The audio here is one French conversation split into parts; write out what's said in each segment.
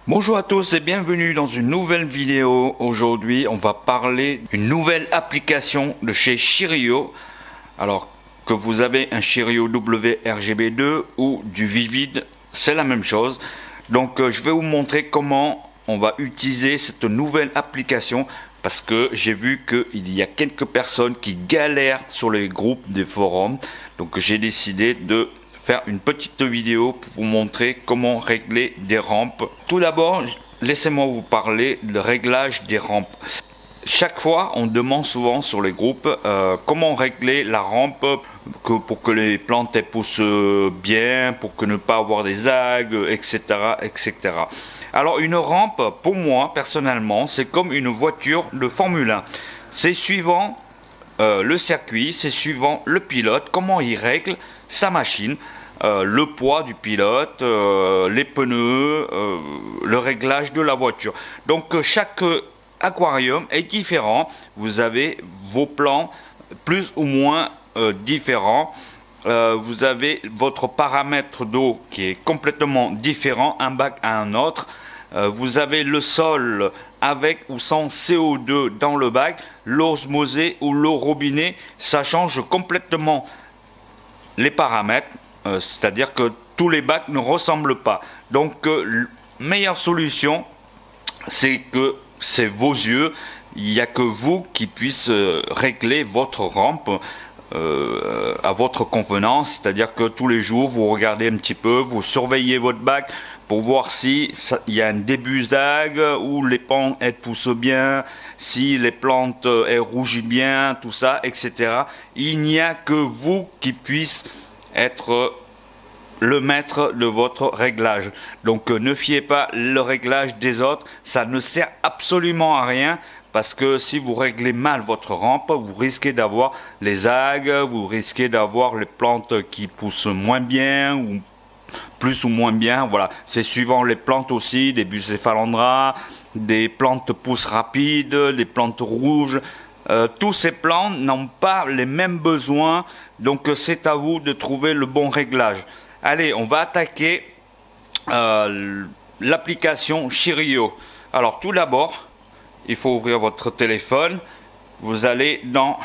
Bonjour à tous et bienvenue dans une nouvelle vidéo. Aujourd'hui, on va parler d'une nouvelle application de chez Chirio. Alors que vous avez un Chirio WRGB2 ou du Vivid, c'est la même chose. Donc je vais vous montrer comment on va utiliser cette nouvelle application parce que j'ai vu qu'il y a quelques personnes qui galèrent sur les groupes des forums. Donc j'ai décidé de faire une petite vidéo pour vous montrer comment régler des rampes. Tout d'abord, laissez-moi vous parler de réglage des rampes. Chaque fois, on demande souvent sur les groupes comment régler la rampe pour que les plantes poussent bien, pour que ne pas avoir des algues, etc., etc. Alors une rampe, pour moi personnellement, c'est comme une voiture de Formule 1. C'est suivant le circuit, c'est suivant le pilote, comment il règle sa machine, le poids du pilote, les pneus, le réglage de la voiture. Donc chaque aquarium est différent. Vous avez vos plans plus ou moins différents. Vous avez votre paramètre d'eau qui est complètement différent, un bac à un autre. Vous avez le sol avec ou sans CO2 dans le bac, l'osmosée ou l'eau robinet, ça change complètement les paramètres, c'est-à-dire que tous les bacs ne ressemblent pas. Donc, meilleure solution, c'est que c'est vos yeux, il n'y a que vous qui puissiez régler votre rampe à votre convenance, c'est-à-dire que tous les jours, vous regardez un petit peu, vous surveillez votre bac, pour voir si il y a un début d'algue, où les plantes elles poussent bien, si les plantes elles rougissent bien, tout ça, etc. Il n'y a que vous qui puissiez être le maître de votre réglage. Donc ne fiez pas le réglage des autres, ça ne sert absolument à rien. Parce que si vous réglez mal votre rampe, vous risquez d'avoir les algues, vous risquez d'avoir les plantes qui poussent moins bien ou plus ou moins bien. Voilà, c'est suivant les plantes aussi, des bucéphalandras, des plantes pousses rapides, des plantes rouges. Tous ces plants n'ont pas les mêmes besoins, donc c'est à vous de trouver le bon réglage. Allez, on va attaquer l'application Chirio. Alors tout d'abord, il faut ouvrir votre téléphone. Vous allez dans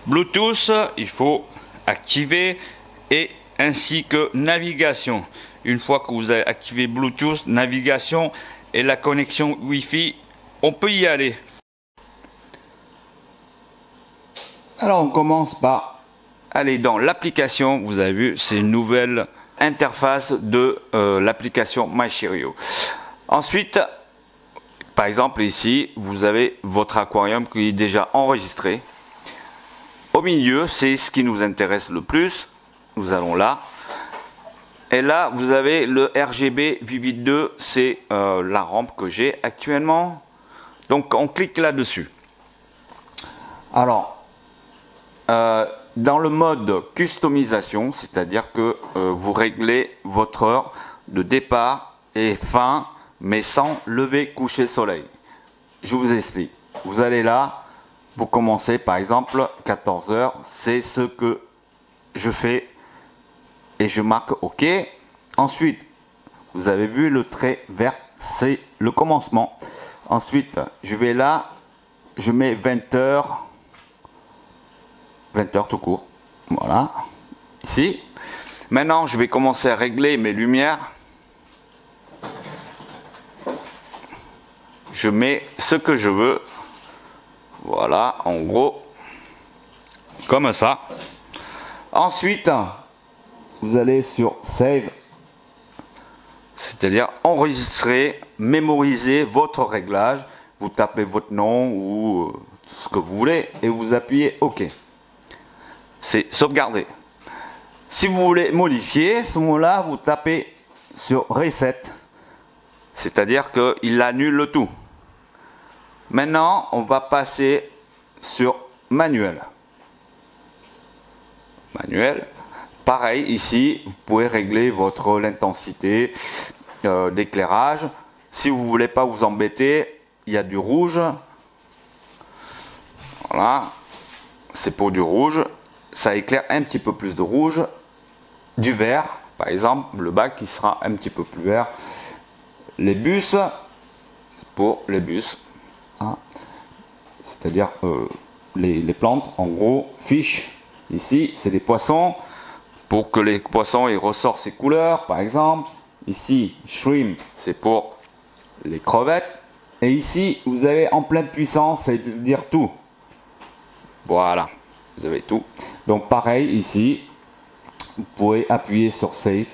Bluetooth, il faut activer, et ainsi que navigation. Une fois que vous avez activé Bluetooth, navigation et la connexion Wi-Fi, on peut y aller. Alors on commence par aller dans l'application. Vous avez vu, c'est une nouvelle interface de l'application MyChirio. Ensuite, par exemple ici, vous avez votre aquarium qui est déjà enregistré. Au milieu, c'est ce qui nous intéresse le plus. Nous allons là. Et là, vous avez le RGB Vivid 2. C'est la rampe que j'ai actuellement. Donc, on clique là-dessus. Alors, dans le mode customisation, c'est-à-dire que vous réglez votre heure de départ et fin, mais sans lever coucher soleil. Je vous explique. Vous allez là, vous commencez par exemple 14 h, c'est ce que je fais et je marque OK. Ensuite, vous avez vu le trait vert, c'est le commencement. Ensuite, je vais là, je mets 20 h, 20 h tout court. Voilà, ici. Maintenant, je vais commencer à régler mes lumières. Je mets ce que je veux. Voilà, en gros, comme ça. Ensuite, vous allez sur Save, c'est-à-dire enregistrer, mémoriser votre réglage. Vous tapez votre nom ou ce que vous voulez et vous appuyez OK. C'est sauvegarder. Si vous voulez modifier, à ce moment-là, vous tapez sur Reset, c'est-à-dire qu'il annule le tout. Maintenant, on va passer sur Manuel. Manuel. Pareil, ici, vous pouvez régler l'intensité d'éclairage. Si vous ne voulez pas vous embêter, il y a du rouge. Voilà. C'est pour du rouge. Ça éclaire un petit peu plus de rouge. Du vert. Par exemple, le bac qui sera un petit peu plus vert. Les bus, pour les bus, hein, c'est-à-dire les plantes, en gros, fish, ici, c'est des poissons, pour que les poissons ils ressortent ces couleurs, par exemple. Ici, shrimp, c'est pour les crevettes. Et ici, vous avez en pleine puissance, c'est-à-dire tout. Voilà, vous avez tout. Donc pareil, ici, vous pouvez appuyer sur Save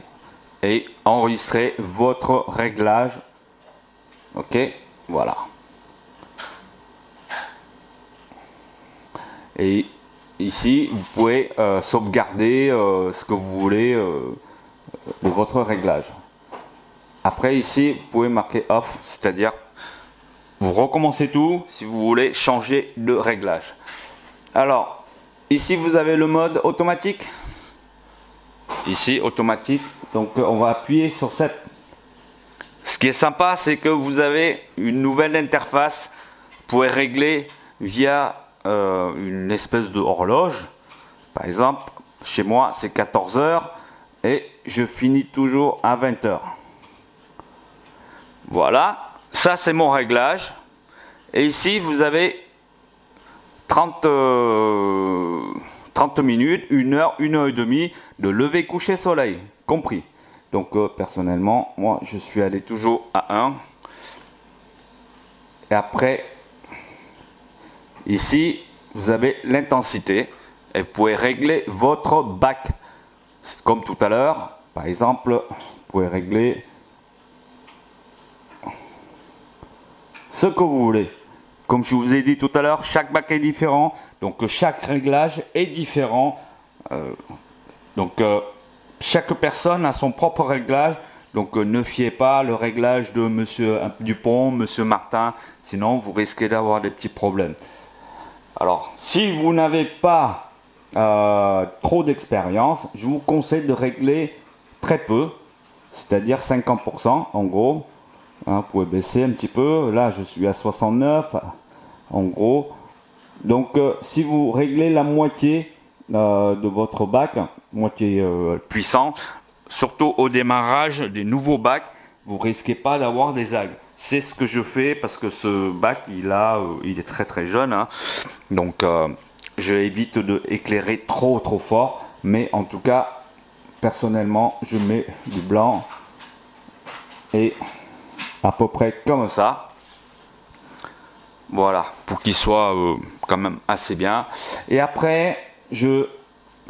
et enregistrer votre réglage. Ok, voilà. Et ici, vous pouvez sauvegarder ce que vous voulez de votre réglage. Après, ici, vous pouvez marquer Off, c'est-à-dire vous recommencez tout si vous voulez changer de réglage. Alors, ici, vous avez le mode automatique. Ici, automatique. Donc, on va appuyer sur cette. Ce qui est sympa, c'est que vous avez une nouvelle interface. Vous pouvez régler via une espèce de horloge. Par exemple, chez moi, c'est 14 h et je finis toujours à 20 h. Voilà, ça c'est mon réglage. Et ici, vous avez 30 minutes, 1 heure, 1 heure et demie de lever coucher soleil, compris. Donc personnellement, moi je suis allé toujours à 1. Et après, ici, vous avez l'intensité. Et vous pouvez régler votre bac. Comme tout à l'heure, par exemple, vous pouvez régler ce que vous voulez. Comme je vous ai dit tout à l'heure, chaque bac est différent. Donc chaque réglage est différent. Chaque personne a son propre réglage. Donc ne fiez pas le réglage de Monsieur Dupont, Monsieur Martin. Sinon vous risquez d'avoir des petits problèmes. Alors si vous n'avez pas trop d'expérience, je vous conseille de régler très peu. C'est-à-dire 50% en gros. Hein, vous pouvez baisser un petit peu. Là je suis à 69 en gros. Donc si vous réglez la moitié de votre bac, moitié puissant, surtout au démarrage des nouveaux bacs, vous risquez pas d'avoir des algues. C'est ce que je fais parce que ce bac il est très très jeune, hein. Donc je évite de éclairer trop fort, mais en tout cas personnellement je mets du blanc et à peu près comme ça. Voilà, pour qu'il soit quand même assez bien. Et après, je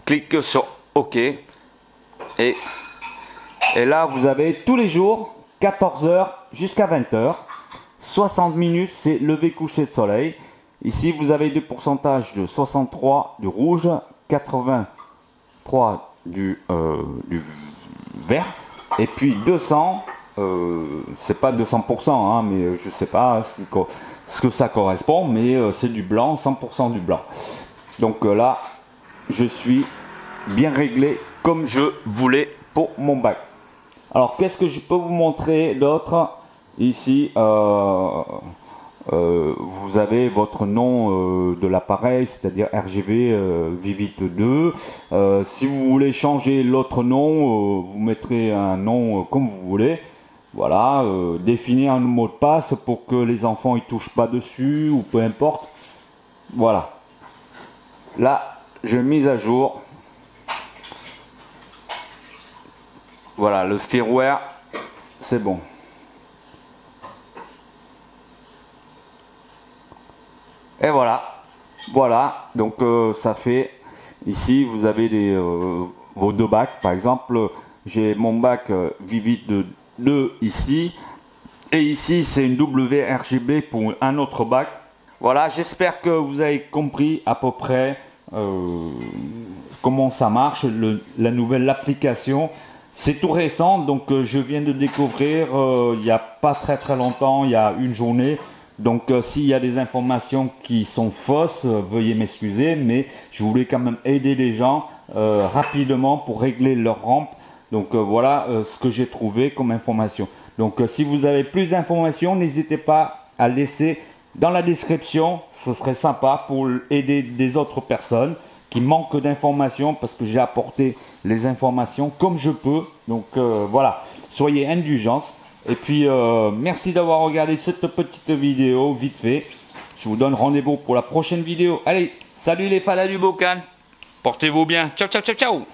clique sur OK. Et là, vous avez tous les jours, 14 h jusqu'à 20 h. 60 minutes, c'est lever coucher de soleil. Ici, vous avez des pourcentages de 63 du rouge, 83 du vert. Et puis 200. C'est pas 200%, hein, mais je sais pas ce que ça correspond, mais c'est du blanc, 100% du blanc. Donc là, je suis bien réglé comme je voulais pour mon bac. Alors, qu'est-ce que je peux vous montrer d'autre? Ici, vous avez votre nom de l'appareil, c'est-à-dire RGB Vivit 2. Si vous voulez changer l'autre nom, vous mettrez un nom comme vous voulez. Voilà, définir un mot de passe pour que les enfants ils touchent pas dessus ou peu importe. Voilà. Là, je mise à jour. Voilà, le firmware, c'est bon. Et voilà. Voilà, donc ça fait ici vous avez vos deux bacs. Par exemple, j'ai mon bac Vivit 2 ici, et ici c'est une WRGB pour un autre bac. Voilà, j'espère que vous avez compris à peu près comment ça marche, la nouvelle application. C'est tout récent, donc je viens de découvrir il n'y a pas très longtemps, il y a une journée. Donc s'il y a des informations qui sont fausses, veuillez m'excuser, mais je voulais quand même aider les gens rapidement pour régler leur rampe. Donc voilà ce que j'ai trouvé comme information. Donc si vous avez plus d'informations, n'hésitez pas à laisser dans la description. Ce serait sympa pour aider des autres personnes qui manquent d'informations, parce que j'ai apporté les informations comme je peux. Donc voilà, soyez indulgents. Et puis merci d'avoir regardé cette petite vidéo vite fait. Je vous donne rendez-vous pour la prochaine vidéo. Allez, salut les fadas du bocal. Portez-vous bien. Ciao, ciao, ciao, ciao.